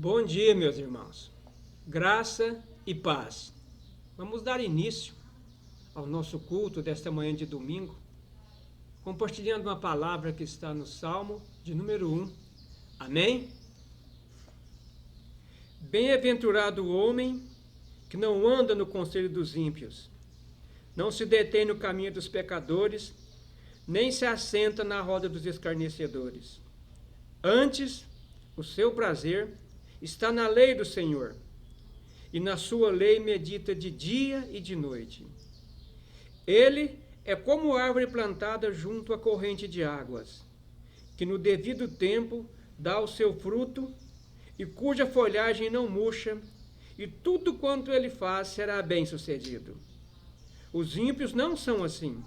Bom dia, meus irmãos. Graça e paz. Vamos dar início ao nosso culto desta manhã de domingo, compartilhando uma palavra que está no Salmo de número 1. Amém? Bem-aventurado o homem que não anda no conselho dos ímpios, não se detém no caminho dos pecadores, nem se assenta na roda dos escarnecedores. Antes, o seu prazer está na lei do Senhor, e na sua lei medita de dia e de noite. Ele é como árvore plantada junto à corrente de águas, que no devido tempo dá o seu fruto, e cuja folhagem não murcha, e tudo quanto ele faz será bem-sucedido. Os ímpios não são assim.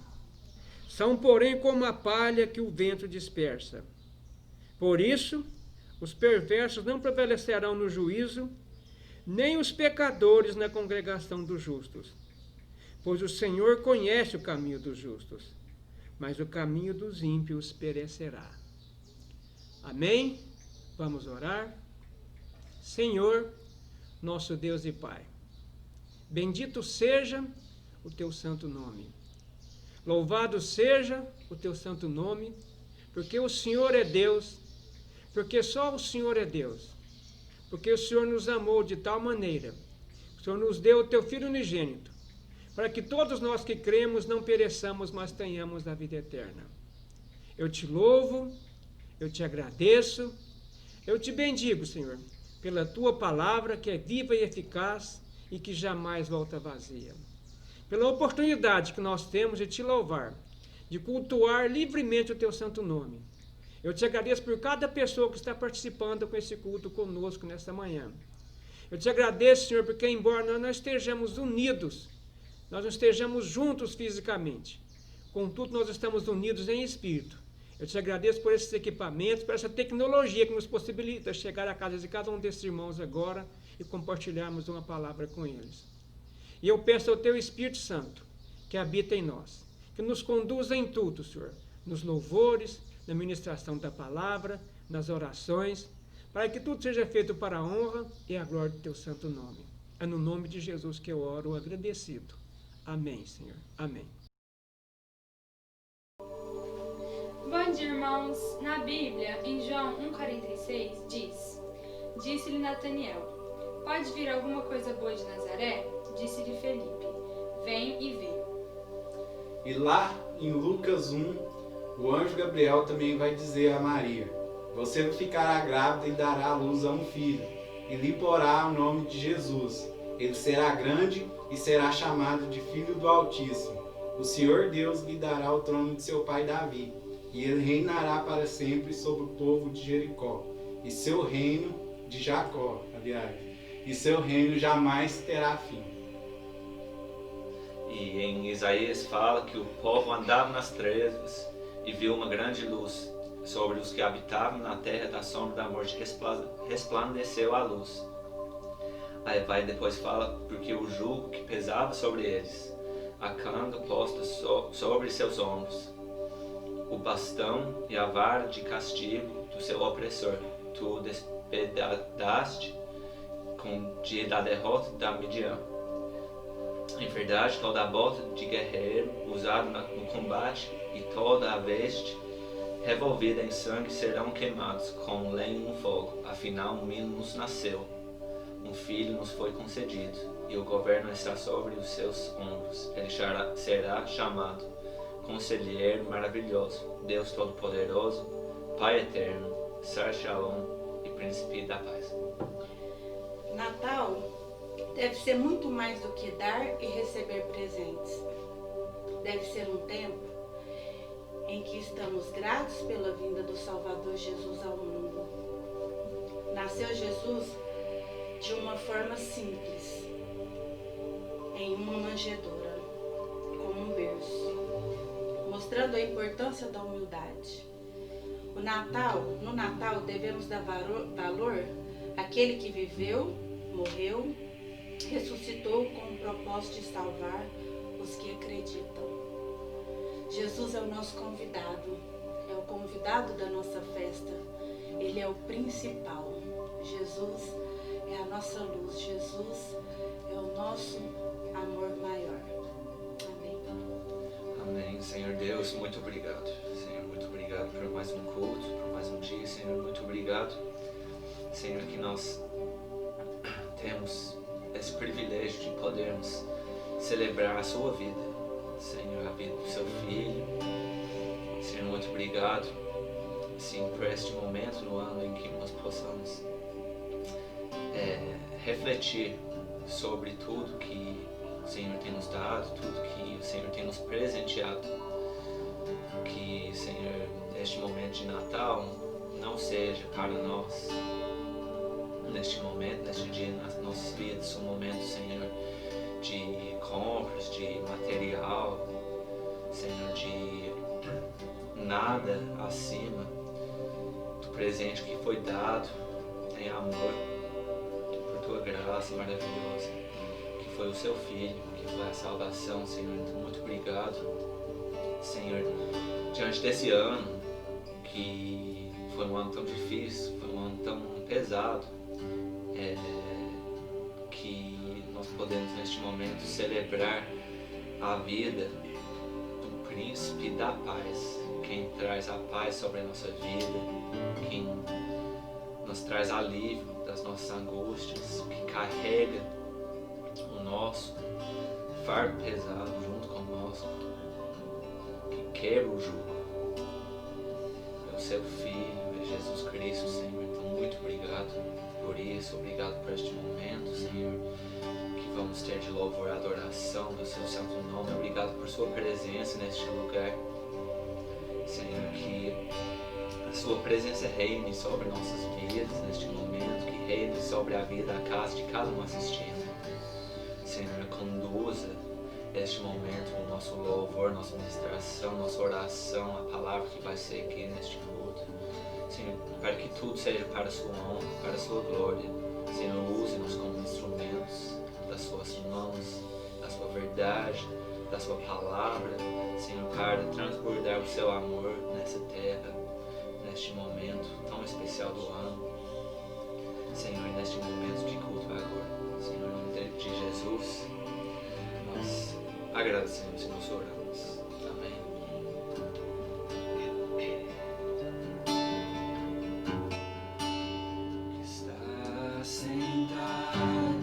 São, porém, como a palha que o vento dispersa. Por isso, os perversos não prevalecerão no juízo, nem os pecadores na congregação dos justos. Pois o Senhor conhece o caminho dos justos, mas o caminho dos ímpios perecerá. Amém? Vamos orar? Senhor, nosso Deus e Pai, bendito seja o teu santo nome. Louvado seja o teu santo nome, porque o Senhor é Deus, porque só o Senhor é Deus, porque o Senhor nos amou de tal maneira, o Senhor nos deu o teu Filho unigênito, para que todos nós que cremos não pereçamos, mas tenhamos a vida eterna. Eu te louvo, eu te agradeço, eu te bendigo, Senhor, pela tua palavra que é viva e eficaz e que jamais volta vazia. Pela oportunidade que nós temos de te louvar, de cultuar livremente o teu santo nome. Eu te agradeço por cada pessoa que está participando com esse culto conosco nesta manhã. Eu te agradeço, Senhor, porque embora nós não estejamos unidos, nós não estejamos juntos fisicamente, contudo nós estamos unidos em espírito. Eu te agradeço por esses equipamentos, por essa tecnologia que nos possibilita chegar à casa de cada um desses irmãos agora e compartilharmos uma palavra com eles. E eu peço ao teu Espírito Santo, que habita em nós, que nos conduza em tudo, Senhor, nos louvores, na ministração da palavra, nas orações, para que tudo seja feito para a honra e a glória do teu santo nome. É no nome de Jesus que eu oro agradecido. Amém, Senhor. Amém. Bom dia, irmãos. Na Bíblia, em João 1,46, diz: Disse-lhe Nataniel: Pode vir alguma coisa boa de Nazaré? Disse-lhe Felipe: Vem e vê. E lá em Lucas 1, o anjo Gabriel também vai dizer a Maria: Você ficará grávida e dará à luz a um filho, e lhe porá o nome de Jesus. Ele será grande e será chamado de Filho do Altíssimo. O Senhor Deus lhe dará o trono de seu pai Davi, e ele reinará para sempre sobre o povo de Jericó, e seu reino de Jacó, e seu reino jamais terá fim. E em Isaías fala que o povo andava nas trevas e viu uma grande luz. Sobre os que habitavam na terra da sombra da morte resplandeceu a luz. Aí vai depois fala, porque o jugo que pesava sobre eles, a canga posta sobre seus ombros, o bastão e a vara de castigo do seu opressor, tu despedaçaste com dia da derrota da Midian. Em verdade, toda a bota de guerreiro usada no combate e toda a veste revolvida em sangue serão queimados como lenho no fogo. Afinal, um menino nos nasceu, um filho nos foi concedido, e o governo está sobre os seus ombros. Ele será chamado Conselheiro Maravilhoso, Deus Todo-Poderoso, Pai Eterno, Sar Shalom e Príncipe da Paz. Natal deve ser muito mais do que dar e receber presentes. Deve ser um tempo em que estamos gratos pela vinda do Salvador Jesus ao mundo. Nasceu Jesus de uma forma simples, em uma manjedoura, como um berço, mostrando a importância da humildade. No Natal devemos dar valor àquele que viveu, morreu, ressuscitou com o propósito de salvar os que acreditam. Jesus é o nosso convidado, é o convidado da nossa festa. Ele é o principal. Jesus é a nossa luz. Jesus é o nosso amor maior. Amém. Amém. Senhor Deus, muito obrigado. Senhor, muito obrigado por mais um culto, por mais um dia. Senhor, muito obrigado. Senhor, que nós temos esse privilégio de podermos celebrar a sua vida. Senhor, a vida do seu filho. Senhor, muito obrigado, sim, por este momento no ano em que nós possamos refletir sobre tudo que o Senhor tem nos dado, tudo que o Senhor tem nos presenteado. Que, Senhor, este momento de Natal não seja para nós, neste momento, neste dia nas nossas vidas, um momento, Senhor, de compras, de material, Senhor, de nada acima do presente que foi dado em amor, por tua graça maravilhosa, que foi o seu Filho, que foi a salvação, Senhor. Então, muito obrigado, Senhor, diante desse ano, que foi um ano tão difícil, foi um ano tão pesado, que nós podemos neste momento celebrar a vida do Príncipe da Paz, quem traz a paz sobre a nossa vida, quem nos traz alívio das nossas angústias, que carrega o nosso fardo pesado junto conosco, que quebra o jugo. É o seu Filho, é Jesus Cristo, Senhor. Então, muito obrigado por isso, obrigado por este momento, Senhor, que vamos ter de louvor e adoração do seu santo nome. Obrigado por sua presença neste lugar, Senhor, que a sua presença reine sobre nossas vidas neste momento, que reine sobre a vida, a casa de cada um assistindo. Senhor, conduza este momento, o nosso louvor, nossa ministração, nossa oração, a palavra que vai ser aqui neste culto. Senhor, para que tudo seja para a sua honra, para a sua glória. Senhor, use-nos como instrumentos das suas mãos, da sua verdade, da sua palavra, Senhor, para transbordar o seu amor nessa terra, neste momento tão especial do ano. Senhor, neste momento de culto agora, Senhor, em nome de Jesus, nós agradecemos e nos oramos. Amém. Está sentado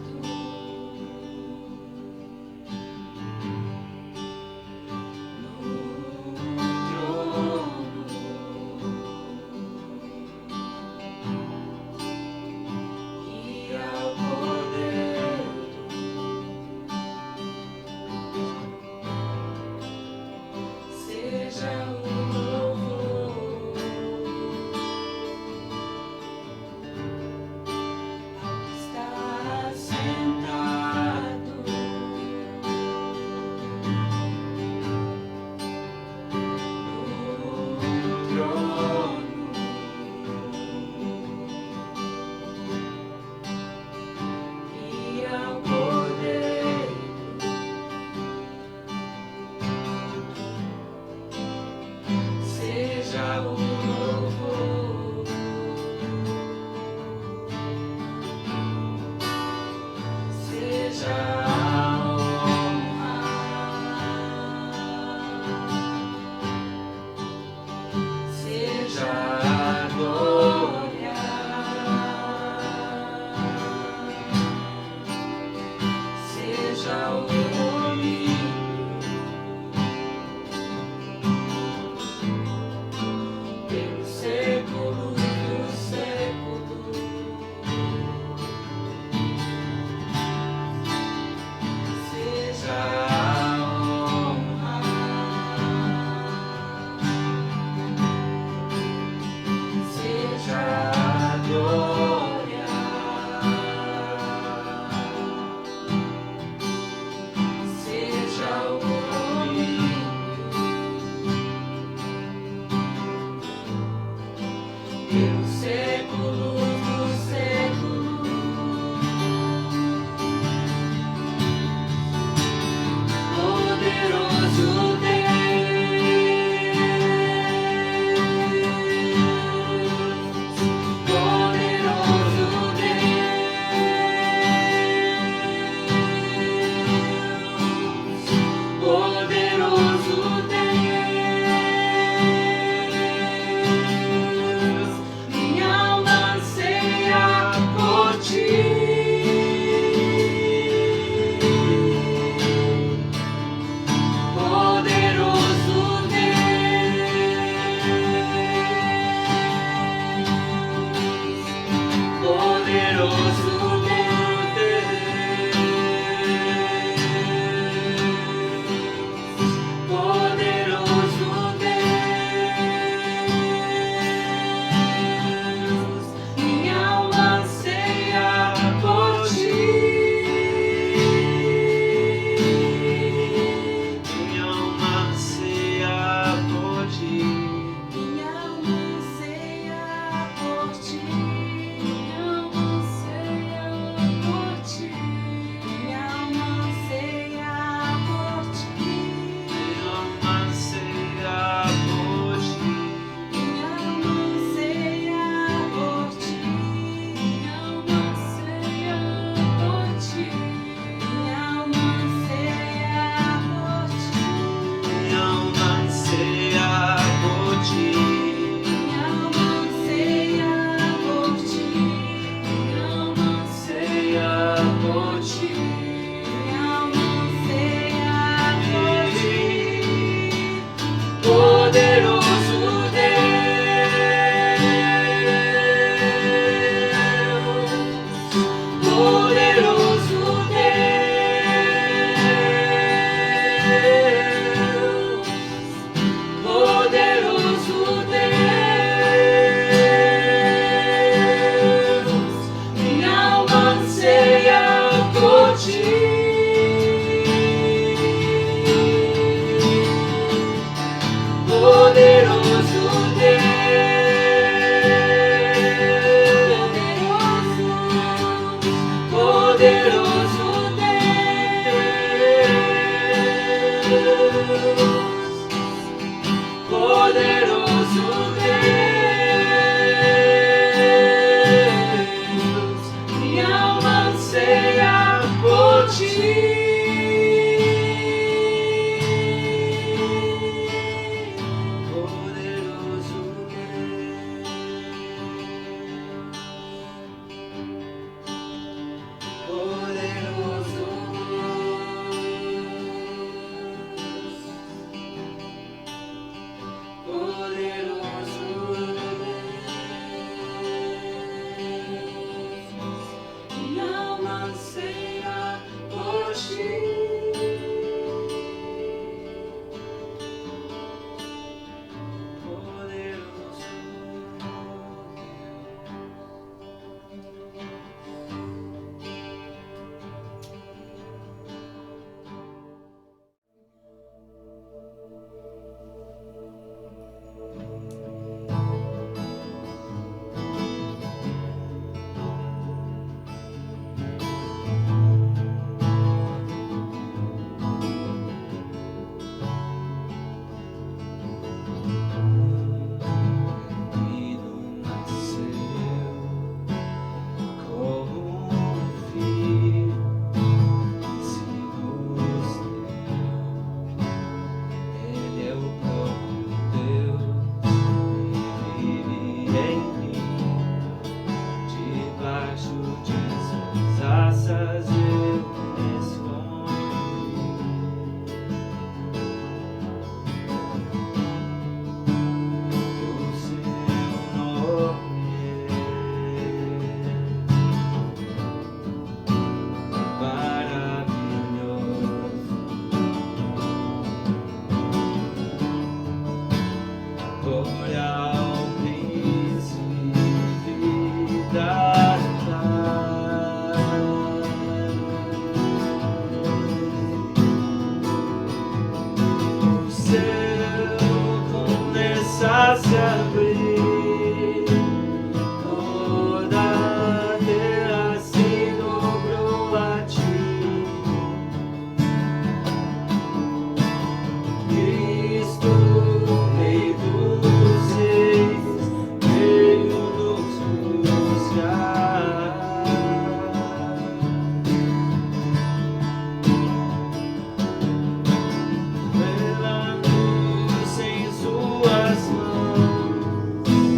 Leva-nos em suas mãos.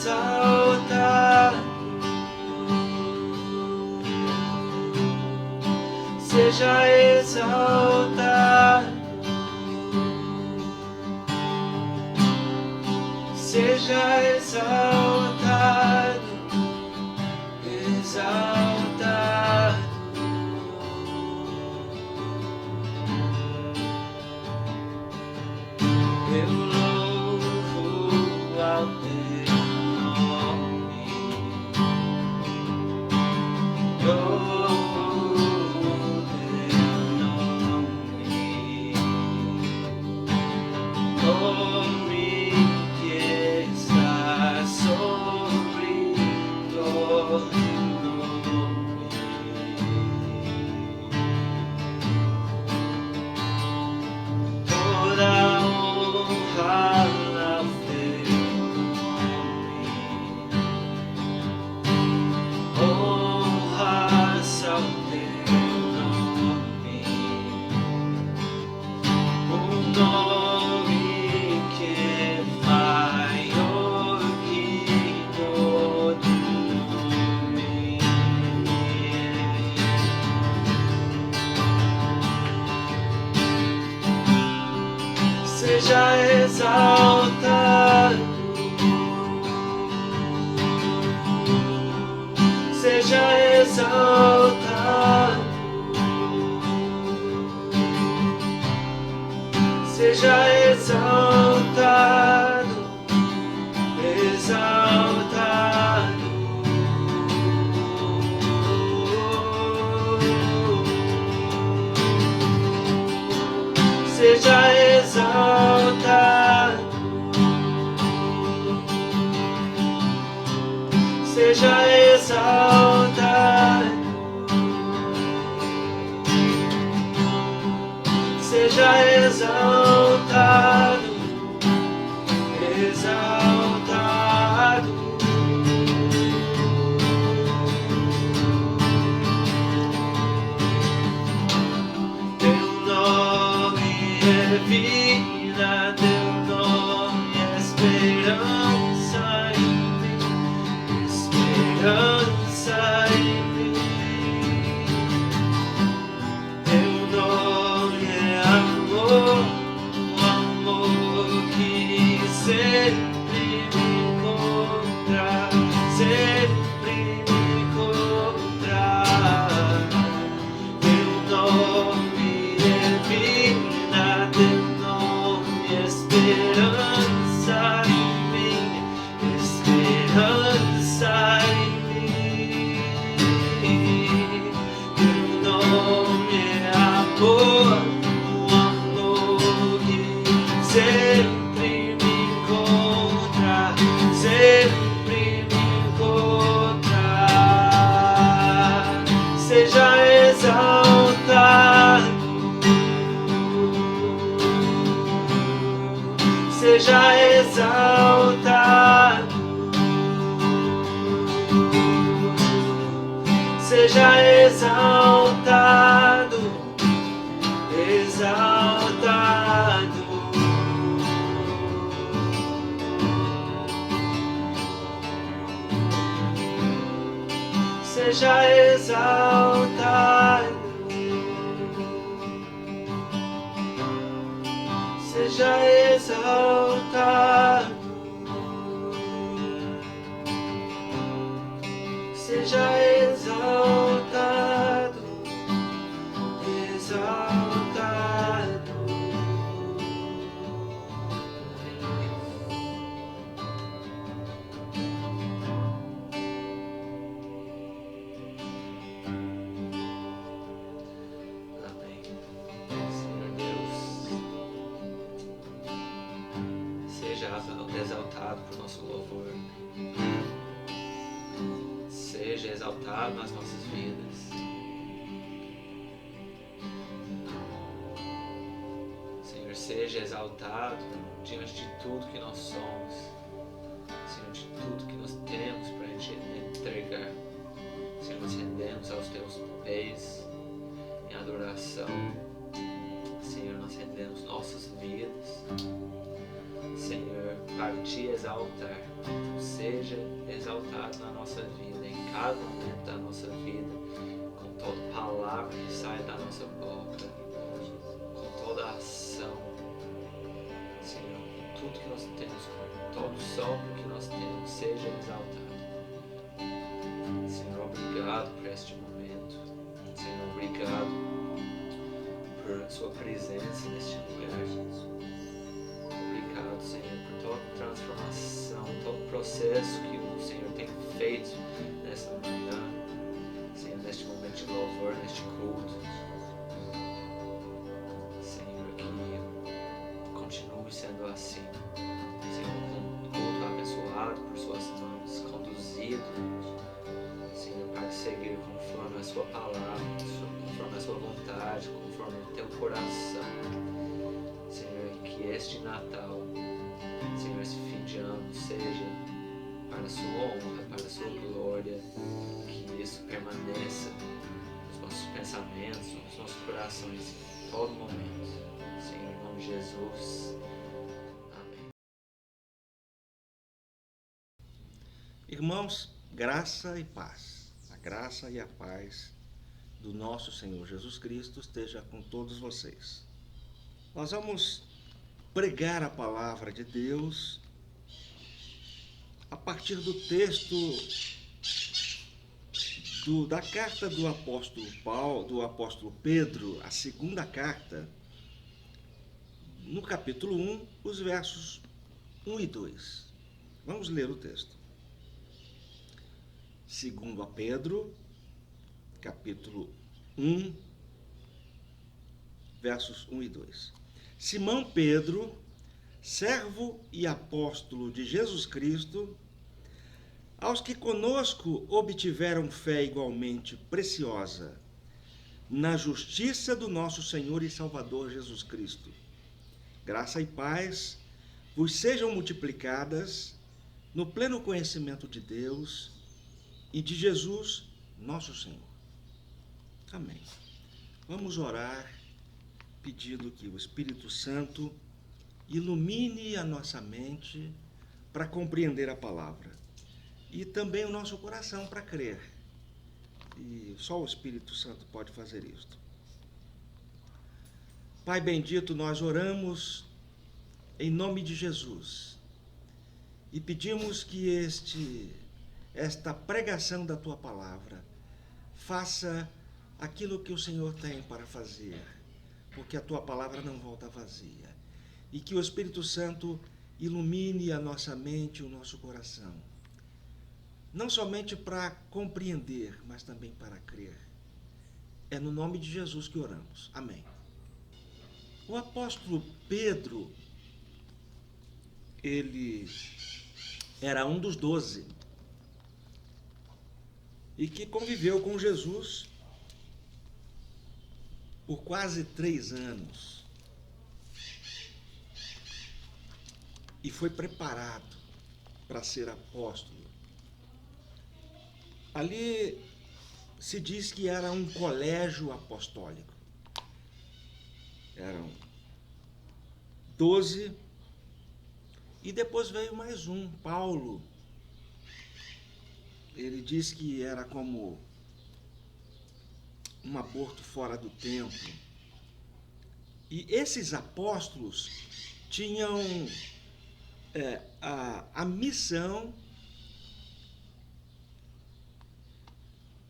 exaltado, seja exaltado, seja exaltado, exaltado. Eu louvo ao teu nome, louvo o teu nome, nome que está sobre todo nome. Toda honra ao teu nome, honras ao teu nome, o nome que é maior que todo nome. Seja exaltado, seja exaltado, seja exaltado, exaltado. Seja exaltado, seja exaltado, seja exaltado, exaltado. Teu nome é vida, teu nome é esperança em mim, esperança em mim. Teu nome é amor, o amor que sempre me encontra, sempre me encontra. Teu nome é vida, teu nome é esperança em mim, esperança em mim. Teu nome é amor, o amor que sempre me encontra, sempre me encontra. Seja exaltado, seja exaltado, seja exaltado, exaltado. Seja exaltado, seja exaltado, seja exaltado, exaltado. Amém. Senhor Deus, seja exaltado por nosso louvor, seja exaltado nas nossas vidas. Senhor, seja exaltado diante de tudo que nós somos, Senhor, de tudo que nós temos para te entregar. Senhor, nos rendemos aos teus pés em adoração. Senhor, nós rendemos nossas vidas, Senhor, para para te exaltar. Seja exaltado na nossa vida, em cada momento da nossa vida, com toda palavra que sai da nossa boca, com toda ação, Senhor, com tudo que nós temos, com todo sopro que nós temos, seja exaltado. Senhor, obrigado por este momento. Senhor, obrigado por sua presença neste lugar. Obrigado, Senhor, por toda transformação, todo processo que o Senhor tem feito nesta manhã, Senhor, neste momento de louvor, neste culto. Senhor, que continue sendo assim. Senhor, com culto abençoado por suas mãos, conduzido, Senhor, para seguir conforme a sua palavra, conforme a sua vontade, conforme o teu coração. Senhor, que este Natal, Senhor, esse fim de ano seja para a sua honra, para a sua glória, que isso permaneça nos nossos pensamentos, nos nossos corações, em todo momento. Senhor, em nome de Jesus. Amém. Irmãos, graça e paz. A graça e a paz do nosso Senhor Jesus Cristo esteja com todos vocês. Nós vamos pregar a palavra de Deus a partir do texto da carta do apóstolo Paulo, do apóstolo Pedro, a segunda carta, no capítulo 1, os versos 1 e 2. Vamos ler o texto. Segundo a Pedro, capítulo 1, versos 1 e 2. Simão Pedro, servo e apóstolo de Jesus Cristo, aos que conosco obtiveram fé igualmente preciosa na justiça do nosso Senhor e Salvador Jesus Cristo. Graça e paz vos sejam multiplicadas no pleno conhecimento de Deus e de Jesus, nosso Senhor. Amém. Vamos orar pedindo que o Espírito Santo ilumine a nossa mente para compreender a palavra e também o nosso coração para crer. E só o Espírito Santo pode fazer isto. Pai bendito, nós oramos em nome de Jesus e pedimos que esta pregação da tua palavra faça aquilo que o Senhor tem para fazer, porque a tua palavra não volta vazia. E que o Espírito Santo ilumine a nossa mente e o nosso coração, não somente para compreender, mas também para crer. É no nome de Jesus que oramos. Amém. O apóstolo Pedro, ele era um dos 12 e que conviveu com Jesus por quase 3 anos e foi preparado para ser apóstolo. Ali se diz que era um colégio apostólico. Eram 12 e depois veio mais um, Paulo. Ele diz que era como um aborto fora do tempo. E esses apóstolos tinham a missão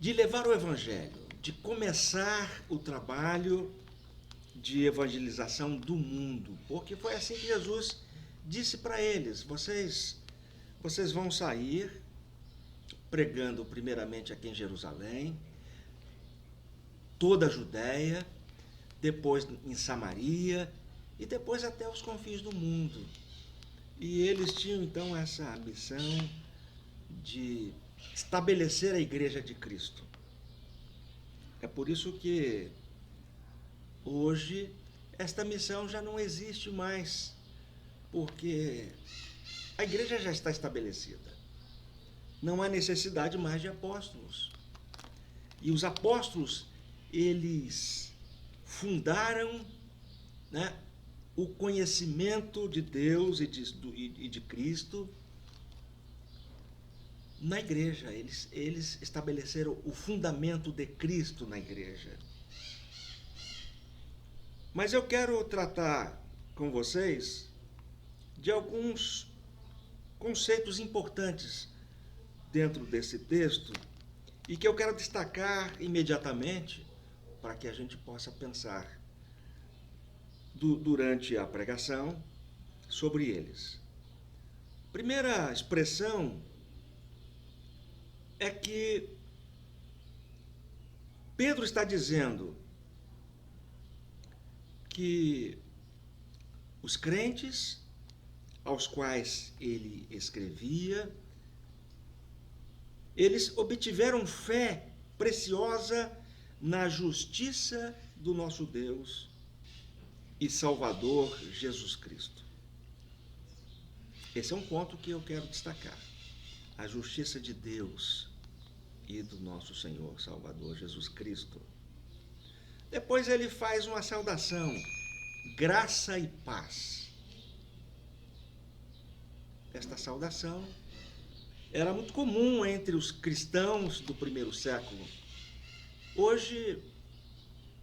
de levar o evangelho, de começar o trabalho de evangelização do mundo, porque foi assim que Jesus disse para eles: vocês vão sair pregando primeiramente aqui em Jerusalém, toda a Judéia, depois em Samaria e depois até os confins do mundo. E eles tinham então essa missão de estabelecer a igreja de Cristo. É por isso que hoje esta missão já não existe mais, porque a igreja já está estabelecida. Não há necessidade mais de apóstolos. E os apóstolos, eles fundaram, o conhecimento de Deus e de Cristo na igreja. Eles estabeleceram o fundamento de Cristo na igreja. Mas eu quero tratar com vocês de alguns conceitos importantes dentro desse texto e que eu quero destacar imediatamente para que a gente possa pensar durante a pregação sobre eles. Primeira expressão é que Pedro está dizendo que os crentes aos quais ele escrevia, eles obtiveram fé preciosa na justiça do nosso Deus e Salvador Jesus Cristo. Esse é um ponto que eu quero destacar. A justiça de Deus e do nosso Senhor Salvador Jesus Cristo. Depois ele faz uma saudação, graça e paz. Esta saudação era muito comum entre os cristãos do primeiro século. Hoje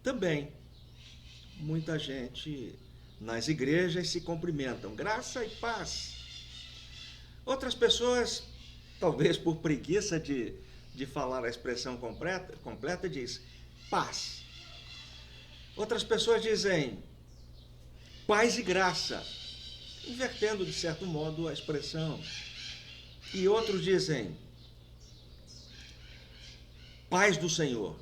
também muita gente nas igrejas se cumprimentam, graça e paz. Outras pessoas, talvez por preguiça de falar a expressão completa, diz paz. Outras pessoas dizem paz e graça, invertendo de certo modo a expressão. E outros dizem paz do Senhor.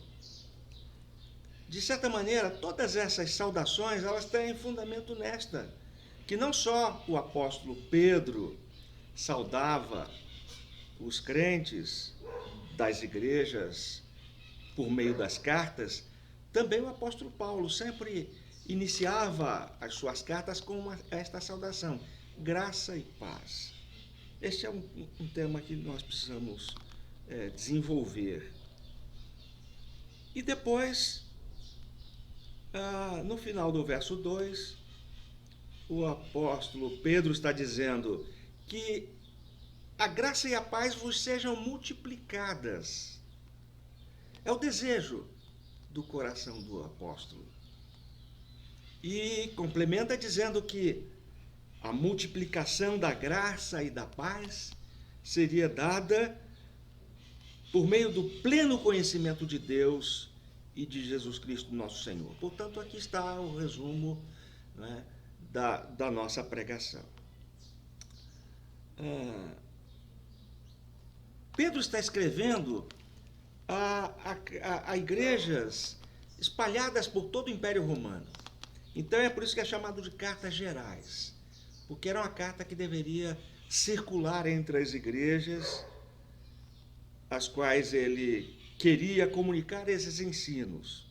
De certa maneira, todas essas saudações, elas têm fundamento nesta, que não só o apóstolo Pedro saudava os crentes das igrejas por meio das cartas, também o apóstolo Paulo sempre iniciava as suas cartas com esta saudação, graça e paz. Este é um tema que nós precisamos desenvolver. E depois, no final do verso 2, o apóstolo Pedro está dizendo que a graça e a paz vos sejam multiplicadas. É o desejo do coração do apóstolo. E complementa dizendo que a multiplicação da graça e da paz seria dada por meio do pleno conhecimento de Deus e de Jesus Cristo, nosso Senhor. Portanto, aqui está o resumo, né, da nossa pregação. Pedro está escrevendo a igrejas espalhadas por todo o Império Romano. Então é por isso que é chamado de cartas gerais, porque era uma carta que deveria circular entre as igrejas, às quais ele queria comunicar esses ensinos.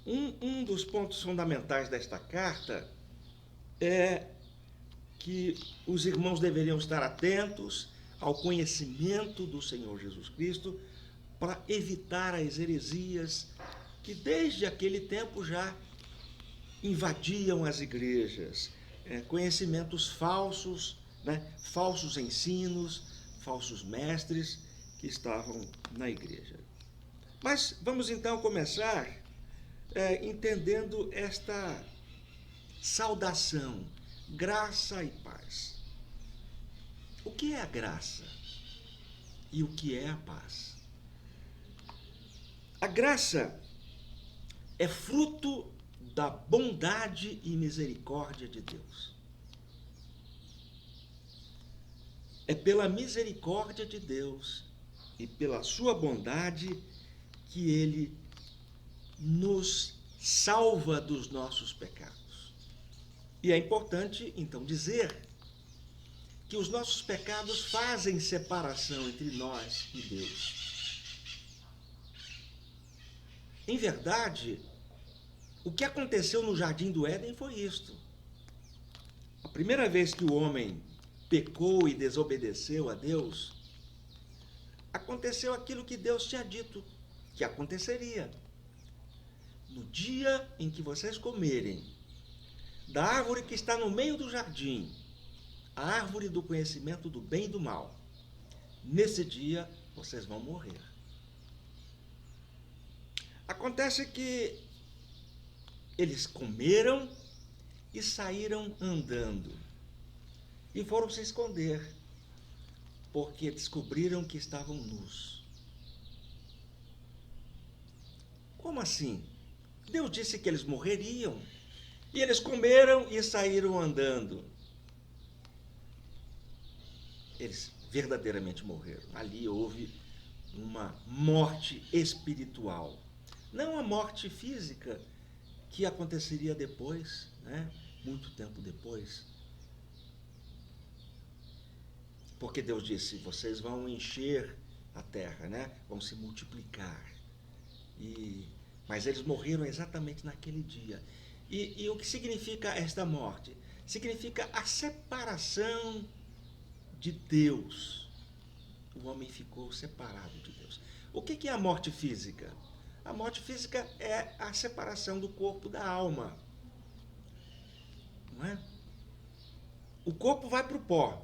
Um dos pontos fundamentais desta carta é que os irmãos deveriam estar atentos ao conhecimento do Senhor Jesus Cristo para evitar as heresias que desde aquele tempo já invadiam as igrejas, conhecimentos falsos, né, falsos ensinos, falsos mestres que estavam na igreja. Mas vamos então começar entendendo esta saudação, graça e paz. O que é a graça e o que é a paz? A graça é fruto da bondade e misericórdia de Deus. É pela misericórdia de Deus e pela sua bondade que Ele nos salva dos nossos pecados. E é importante, então, dizer que os nossos pecados fazem separação entre nós e Deus. Em verdade, o que aconteceu no Jardim do Éden foi isto. A primeira vez que o homem pecou e desobedeceu a Deus, aconteceu aquilo que Deus tinha dito que aconteceria. no dia em que vocês comerem da árvore que está no meio do jardim, a árvore do conhecimento do bem e do mal, nesse dia vocês vão morrer. Acontece que eles comeram e saíram andando e foram se esconder, porque descobriram que estavam nus. Como assim? Deus disse que eles morreriam. E eles comeram e saíram andando. Eles verdadeiramente morreram. Ali houve uma morte espiritual. Não a morte física que aconteceria depois, né? Muito tempo depois. Porque Deus disse, vocês vão encher a terra, né? Vão se multiplicar. Mas eles morreram exatamente naquele dia. E o que significa esta morte? Significa a separação de Deus. O homem ficou separado de Deus. O que é a morte física? A morte física é a separação do corpo da alma. Não é? O corpo vai para o pó.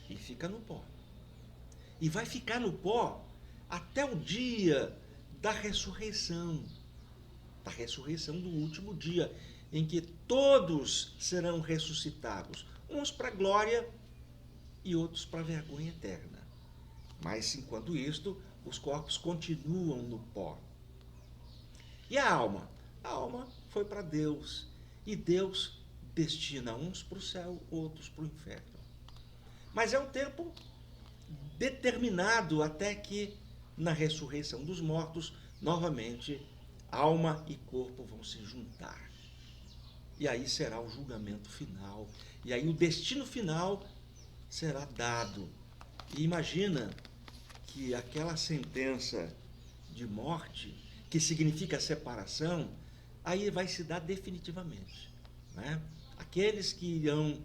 E fica no pó. E vai ficar no pó até o dia da ressurreição. Da ressurreição do último dia, em que todos serão ressuscitados, uns para a glória e outros para a vergonha eterna. Mas, enquanto isto, os corpos continuam no pó. E a alma? A alma foi para Deus, e Deus destina uns para o céu, outros para o inferno. Mas é um tempo determinado até que, na ressurreição dos mortos, novamente, alma e corpo vão se juntar. E aí será o julgamento final. E aí o destino final será dado. E imagina que aquela sentença de morte, que significa separação, aí vai se dar definitivamente. Né? Aqueles que irão,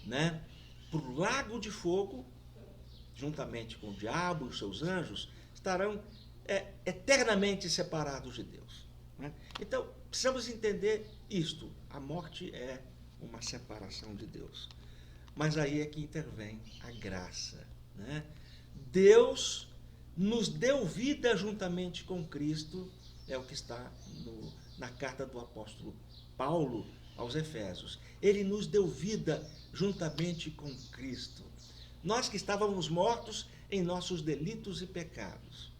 né, para o lago de fogo, juntamente com o diabo e os seus anjos, estarão eternamente separados de Deus. Né? Então, precisamos entender isto. A morte é uma separação de Deus. Mas aí é que intervém a graça. Né? Deus nos deu vida juntamente com Cristo, é o que está na carta do apóstolo Paulo aos Efésios. Ele nos deu vida juntamente com Cristo. Nós que estávamos mortos em nossos delitos e pecados.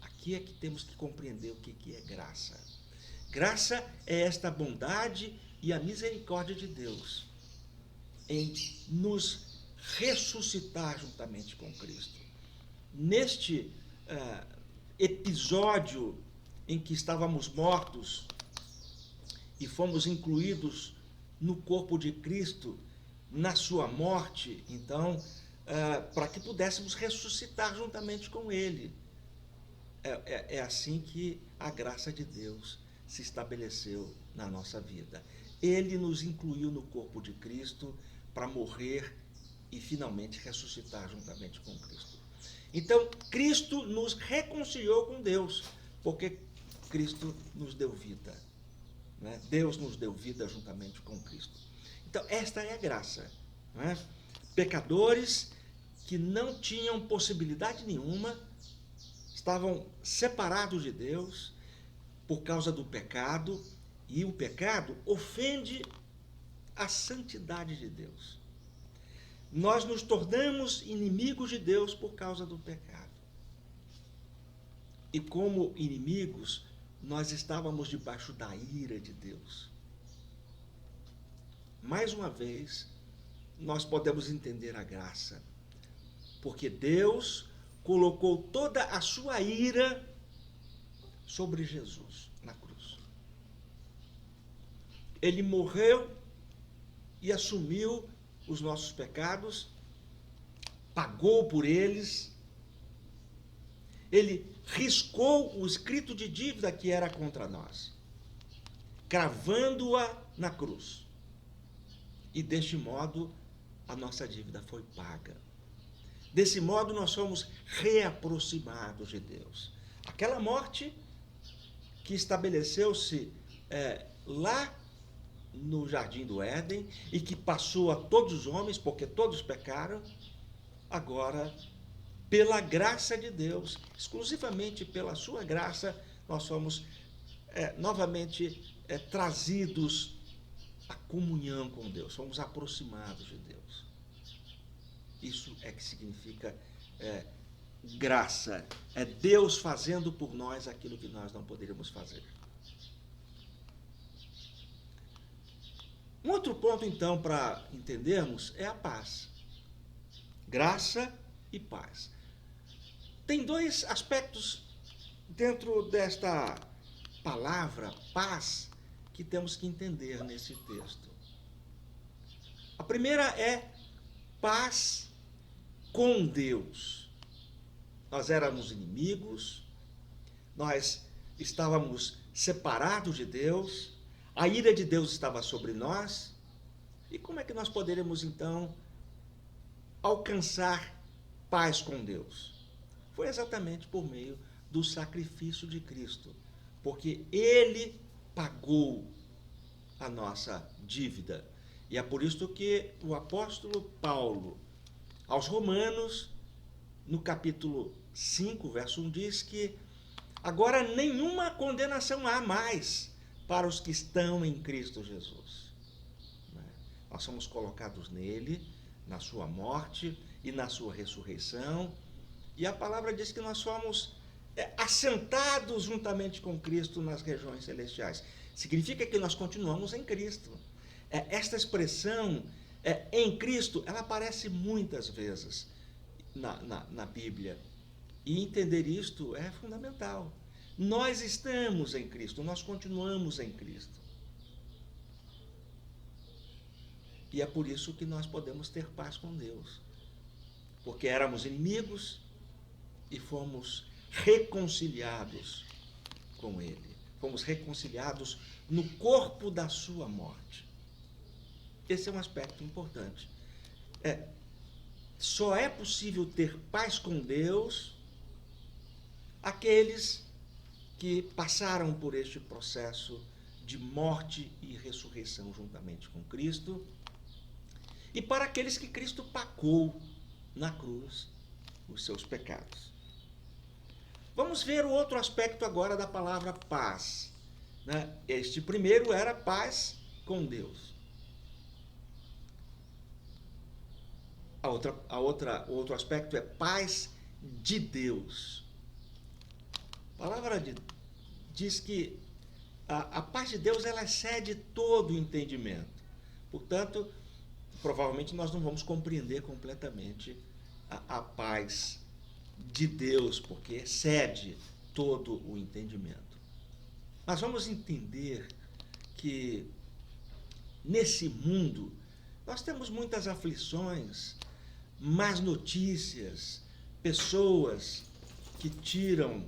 Aqui é que temos que compreender o que é graça. Graça é esta bondade e a misericórdia de Deus em nos ressuscitar juntamente com Cristo. Neste episódio em que estávamos mortos e fomos incluídos no corpo de Cristo, na sua morte, então, para que pudéssemos ressuscitar juntamente com Ele. É assim que a graça de Deus se estabeleceu na nossa vida. Ele nos incluiu no corpo de Cristo para morrer e finalmente ressuscitar juntamente com Cristo. Então, Cristo nos reconciliou com Deus, porque Cristo nos deu vida. Né? Deus nos deu vida juntamente com Cristo. Então, esta é a graça. Né? Pecadores que não tinham possibilidade nenhuma, estavam separados de Deus por causa do pecado, e o pecado ofende a santidade de Deus. Nós nos tornamos inimigos de Deus por causa do pecado. E como inimigos, nós estávamos debaixo da ira de Deus. Mais uma vez, nós podemos entender a graça, porque Deus colocou toda a sua ira sobre Jesus na cruz. Ele morreu e assumiu os nossos pecados, pagou por eles, ele riscou o escrito de dívida que era contra nós, cravando-a na cruz. E deste modo, a nossa dívida foi paga. Desse modo, nós somos reaproximados de Deus. Aquela morte que estabeleceu-se lá no Jardim do Éden e que passou a todos os homens, porque todos pecaram, agora, pela graça de Deus, exclusivamente pela sua graça, nós somos novamente trazidos à comunhão com Deus, somos aproximados de Deus. Isso é que significa graça, é Deus fazendo por nós aquilo que nós não poderíamos fazer. Um outro ponto, então, para entendermos é a paz. Graça e paz. Tem dois aspectos dentro desta palavra paz que temos que entender nesse texto. A primeira é paz com Deus. Nós éramos inimigos, nós estávamos separados de Deus, a ira de Deus estava sobre nós. E como é que nós poderíamos, então, alcançar paz com Deus? Foi exatamente por meio do sacrifício de Cristo, porque Ele pagou a nossa dívida. E é por isso que o apóstolo Paulo, aos Romanos, no capítulo 5, verso 1, diz que agora nenhuma condenação há mais para os que estão em Cristo Jesus. Nós somos colocados nele, na sua morte e na sua ressurreição. E a palavra diz que nós somos assentados juntamente com Cristo nas regiões celestiais. Significa que nós continuamos em Cristo. Esta expressão, em Cristo, ela aparece muitas vezes na Bíblia. E entender isto é fundamental. Nós estamos em Cristo, nós continuamos em Cristo. E é por isso que nós podemos ter paz com Deus. Porque éramos inimigos e fomos reconciliados com Ele. Fomos reconciliados no corpo da sua morte. Esse é um aspecto importante. Só é possível ter paz com Deus aqueles que passaram por este processo de morte e ressurreição juntamente com Cristo, e para aqueles que Cristo pagou na cruz os seus pecados. Vamos ver o outro aspecto agora da palavra paz. Este primeiro era paz com Deus. O outro aspecto é paz de Deus. A palavra diz que a paz de Deus ela excede todo o entendimento. Portanto, provavelmente nós não vamos compreender completamente a paz de Deus, porque excede todo o entendimento. Mas vamos entender que nesse mundo nós temos muitas aflições, más notícias, pessoas que tiram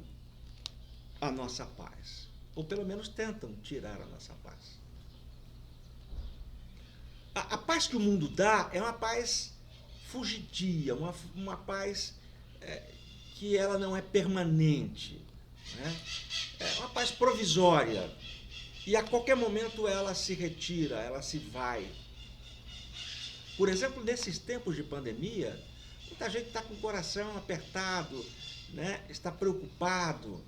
a nossa paz, ou pelo menos tentam tirar a nossa paz. A paz que o mundo dá é uma paz fugidia, uma paz que ela não é permanente, né? É uma paz provisória, e a qualquer momento ela se retira, ela se vai. Por exemplo, nesses tempos de pandemia, muita gente está com o coração apertado, né? Está preocupado.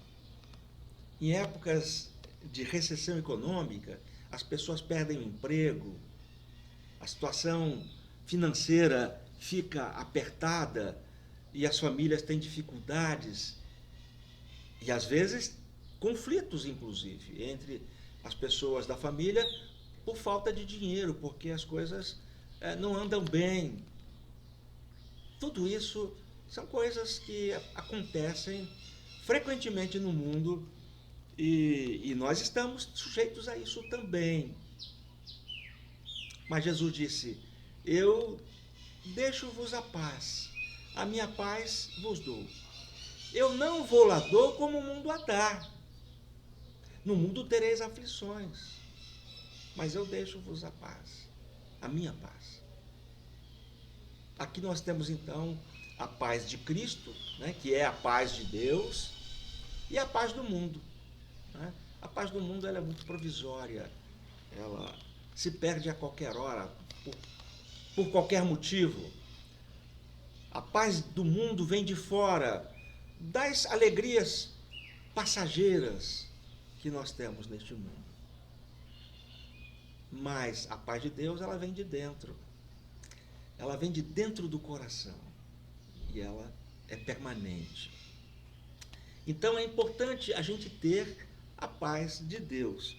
Em épocas de recessão econômica, as pessoas perdem o emprego, a situação financeira fica apertada e as famílias têm dificuldades e, às vezes, conflitos, inclusive, entre as pessoas da família por falta de dinheiro, porque as coisas não andam bem. Tudo isso são coisas que acontecem frequentemente no mundo e nós estamos sujeitos a isso também. Mas Jesus disse: eu deixo-vos a paz, a minha paz vos dou. Eu não vou lá dou como o mundo a dá. No mundo tereis aflições, mas eu deixo-vos a paz, a minha paz. Aqui nós temos então a paz de Cristo, né, que é a paz de Deus, e a paz do mundo, né? A paz do mundo ela é muito provisória. Ela se perde a qualquer hora, por qualquer motivo. A paz do mundo vem de fora das alegrias passageiras que nós temos neste mundo. Mas a paz de Deus, ela vem de dentro. Ela vem de dentro do coração. E ela é permanente. Então é importante a gente ter a paz de Deus.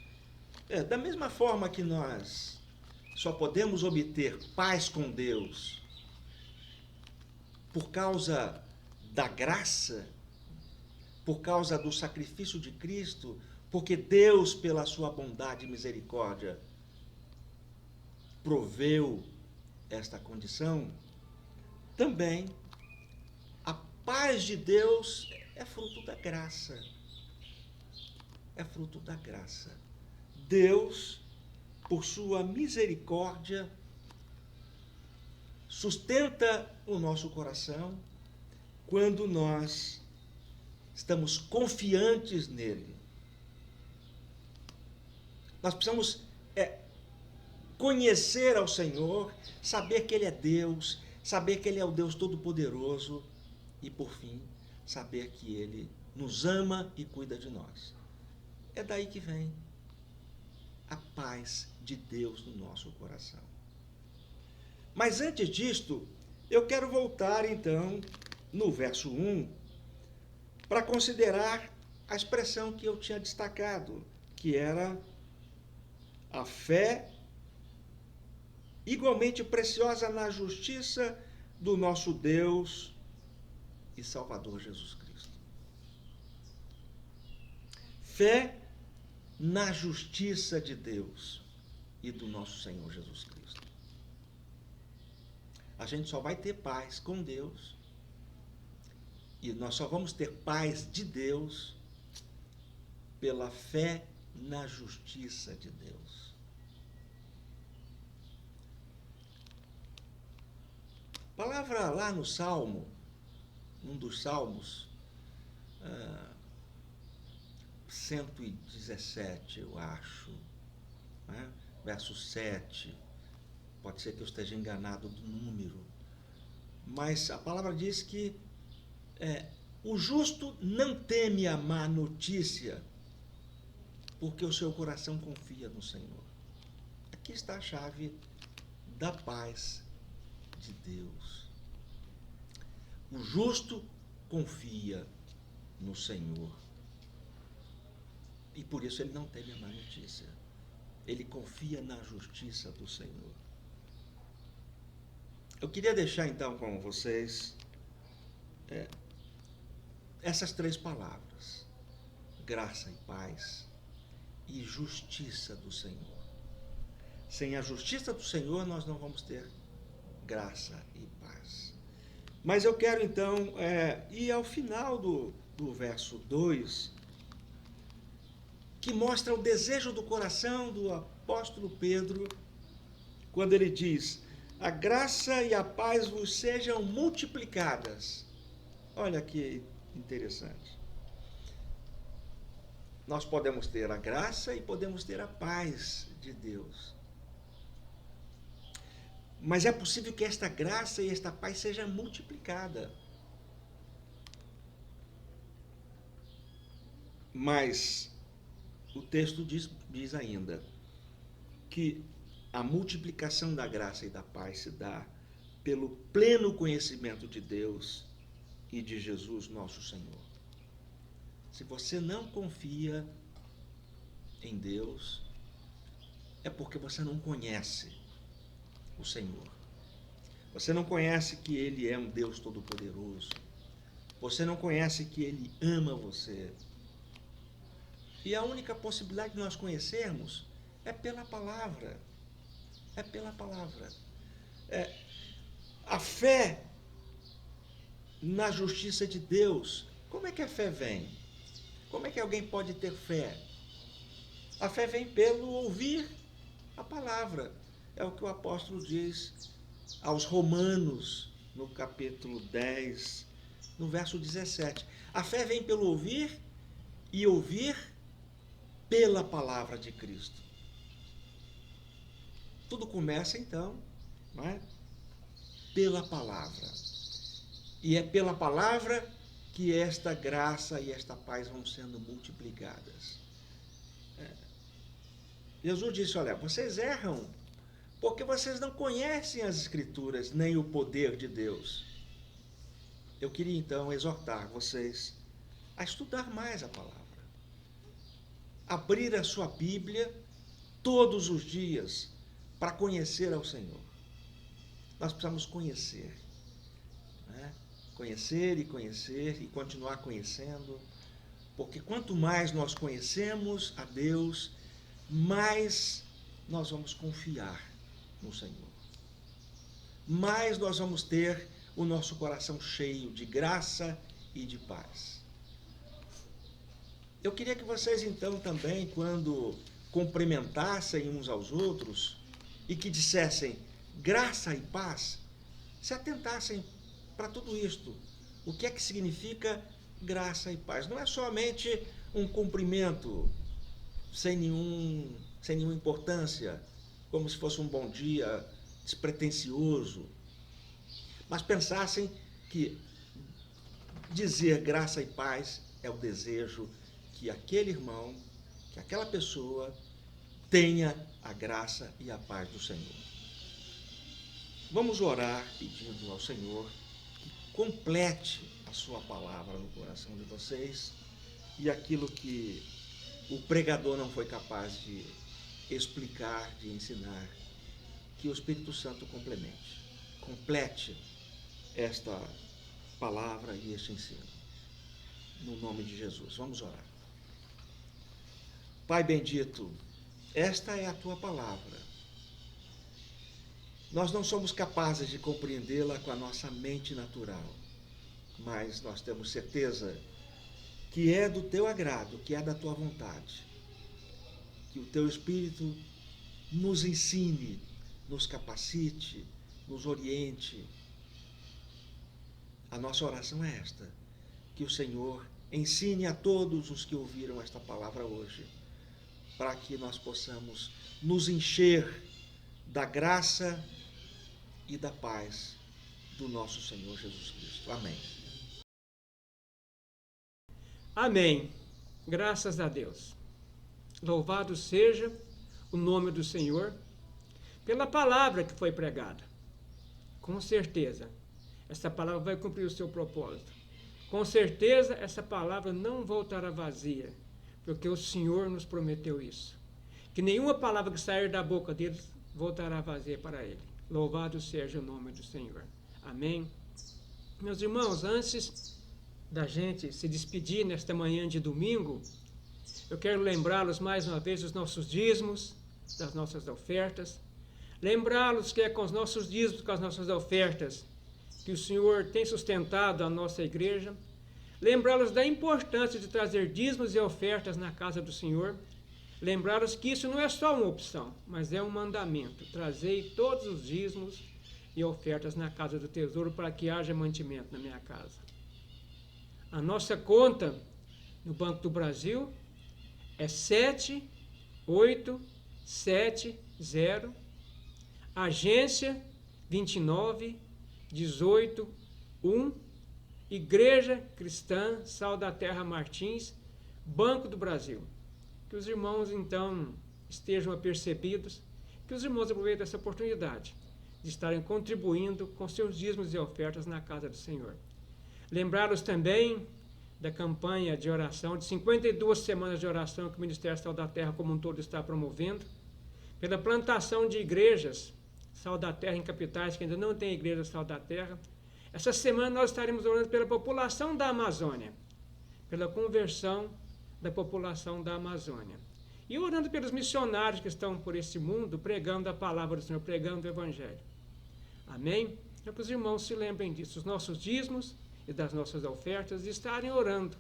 Da mesma forma que nós só podemos obter paz com Deus por causa da graça, por causa do sacrifício de Cristo, porque Deus, pela sua bondade e misericórdia, proveu esta condição, também a paz de Deus é fruto da graça. É fruto da graça. Deus, por sua misericórdia, sustenta o nosso coração quando nós estamos confiantes nele. Nós precisamos conhecer ao Senhor, saber que Ele é Deus, saber que Ele é o Deus Todo-Poderoso e, por fim, saber que Ele nos ama e cuida de nós. É daí que vem a paz de Deus no nosso coração. Mas antes disto, eu quero voltar então no verso 1 para considerar a expressão que eu tinha destacado, que era a fé igualmente preciosa na justiça do nosso Deus e Salvador Jesus Cristo. Fé na justiça de Deus e do nosso Senhor Jesus Cristo. A gente só vai ter paz com Deus e nós só vamos ter paz de Deus pela fé na justiça de Deus. A palavra lá no Salmo, um dos Salmos, 117, eu acho, né? Verso 7, pode ser que eu esteja enganado do número, mas a palavra diz que o justo não teme a má notícia, porque o seu coração confia no Senhor. Aqui está a chave da paz de Deus. O justo confia no Senhor. E por isso ele não teme a má notícia. Ele confia na justiça do Senhor. Eu queria deixar então com vocês essas três palavras: graça e paz e justiça do Senhor. Sem a justiça do Senhor nós não vamos ter graça e paz. Mas eu quero então ir ao final do verso 2, que mostra o desejo do coração do apóstolo Pedro, quando ele diz: a graça e a paz vos sejam multiplicadas. Olha que interessante. Nós podemos ter a graça e podemos ter a paz de Deus. Mas é possível que esta graça e esta paz seja multiplicada. Mas o texto diz ainda que a multiplicação da graça e da paz se dá pelo pleno conhecimento de Deus e de Jesus, nosso Senhor. Se você não confia em Deus, é porque você não conhece o Senhor. Você não conhece que Ele é um Deus Todo-Poderoso. Você não conhece que Ele ama você. E a única possibilidade de nós conhecermos é pela palavra. É pela palavra. A fé na justiça de Deus. Como é que a fé vem? Como é que alguém pode ter fé? A fé vem pelo ouvir a palavra. É o que o apóstolo diz aos Romanos, no capítulo 10, no verso 17. A fé vem pelo ouvir, e ouvir pela palavra de Cristo. Tudo começa então, não é? Pela palavra. E é pela palavra que esta graça e esta paz vão sendo multiplicadas. Jesus disse, olha, vocês erram porque vocês não conhecem as Escrituras nem o poder de Deus. Eu queria então exortar vocês a estudar mais a palavra. Abrir a sua Bíblia todos os dias para conhecer ao Senhor. Nós precisamos conhecer. Né? Conhecer e continuar conhecendo. Porque quanto mais nós conhecemos a Deus, mais nós vamos confiar no Senhor. Mais nós vamos ter o nosso coração cheio de graça e de paz. Eu queria que vocês então também, quando cumprimentassem uns aos outros e que dissessem graça e paz, se atentassem para tudo isto. O que é que significa graça e paz? Não é somente um cumprimento sem nenhuma importância, como se fosse um bom dia despretensioso, mas pensassem que dizer graça e paz é o desejo que aquele irmão, que aquela pessoa tenha a graça e a paz do Senhor. Vamos orar pedindo ao Senhor que complete a sua palavra no coração de vocês e aquilo que o pregador não foi capaz de explicar, de ensinar, que o Espírito Santo complemente, complete esta palavra e este ensino. No nome de Jesus, vamos orar. Pai bendito, esta é a tua palavra. Nós não somos capazes de compreendê-la com a nossa mente natural, mas nós temos certeza que é do teu agrado, que é da tua vontade. Que o teu Espírito nos ensine, nos capacite, nos oriente. A nossa oração é esta, que o Senhor ensine a todos os que ouviram esta palavra hoje, para que nós possamos nos encher da graça e da paz do nosso Senhor Jesus Cristo. Amém. Amém. Graças a Deus. Louvado seja o nome do Senhor pela palavra que foi pregada. Com certeza, essa palavra vai cumprir o seu propósito. Com certeza, essa palavra não voltará vazia, porque o Senhor nos prometeu isso. Que nenhuma palavra que sair da boca deles voltará vazia para Ele. Louvado seja o nome do Senhor. Amém. Meus irmãos, antes da gente se despedir nesta manhã de domingo, eu quero lembrá-los mais uma vez dos nossos dízimos, das nossas ofertas. Lembrá-los que é com os nossos dízimos, com as nossas ofertas, que o Senhor tem sustentado a nossa igreja. Lembrá-los da importância de trazer dízimos e ofertas na casa do Senhor. Lembrá-los que isso não é só uma opção, mas é um mandamento. Trazei todos os dízimos e ofertas na casa do tesouro para que haja mantimento na minha casa. A nossa conta no Banco do Brasil é 7870, agência 29181, Igreja Cristã Sal da Terra Martins, Banco do Brasil. Que os irmãos então estejam apercebidos, que os irmãos aproveitem essa oportunidade de estarem contribuindo com seus dízimos e ofertas na casa do Senhor. Lembrá-los também da campanha de oração, de 52 semanas de oração que o Ministério Sal da Terra como um todo está promovendo, pela plantação de igrejas Sal da Terra em capitais que ainda não têm igreja Sal da Terra. Essa semana nós estaremos orando pela população da Amazônia, pela conversão da população da Amazônia. E orando pelos missionários que estão por esse mundo, pregando a palavra do Senhor, pregando o Evangelho. Amém? Então que os irmãos se lembrem disso, os nossos dízimos e das nossas ofertas, e estarem orando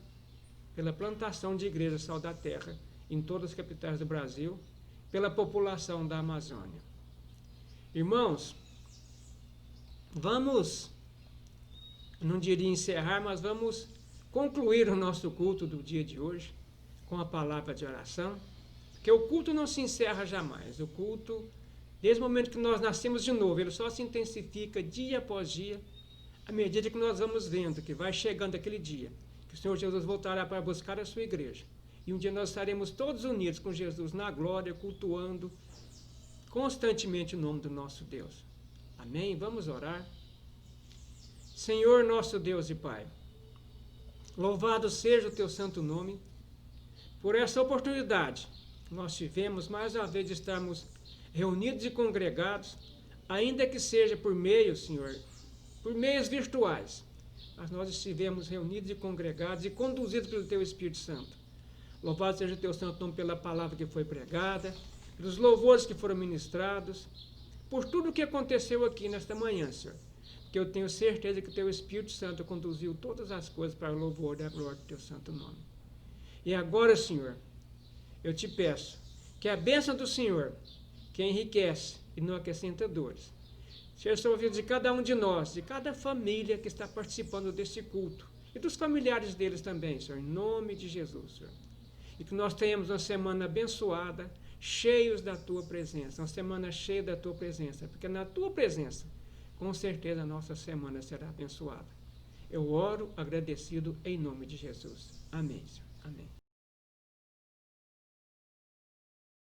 pela plantação de igrejas Sal da Terra em todas as capitais do Brasil, pela população da Amazônia. Irmãos, vamos, não diria encerrar, mas vamos concluir o nosso culto do dia de hoje com a palavra de oração. Porque o culto não se encerra jamais. O culto, desde o momento que nós nascemos de novo, ele só se intensifica dia após dia, à medida que nós vamos vendo que vai chegando aquele dia, que o Senhor Jesus voltará para buscar a sua igreja. E um dia nós estaremos todos unidos com Jesus na glória, cultuando constantemente o nome do nosso Deus. Amém? Vamos orar. Senhor nosso Deus e Pai, louvado seja o teu santo nome por essa oportunidade que nós tivemos mais uma vez de estarmos reunidos e congregados, ainda que seja por meio, Senhor, por meios virtuais, mas nós estivemos reunidos e congregados e conduzidos pelo teu Espírito Santo. Louvado seja o teu santo nome pela palavra que foi pregada, pelos louvores que foram ministrados, por tudo o que aconteceu aqui nesta manhã, Senhor. Que eu tenho certeza que o teu Espírito Santo conduziu todas as coisas para o louvor da glória do teu santo nome. E agora, Senhor, eu te peço que a bênção do Senhor, que enriquece e não acrescenta dores, seja sobre a vida de cada um de nós, de cada família que está participando desse culto, e dos familiares deles também, Senhor, em nome de Jesus, Senhor. E que nós tenhamos uma semana abençoada, cheios da tua presença, uma semana cheia da tua presença, porque na tua presença, com certeza, a nossa semana será abençoada. Eu oro agradecido em nome de Jesus. Amém, Senhor. Amém.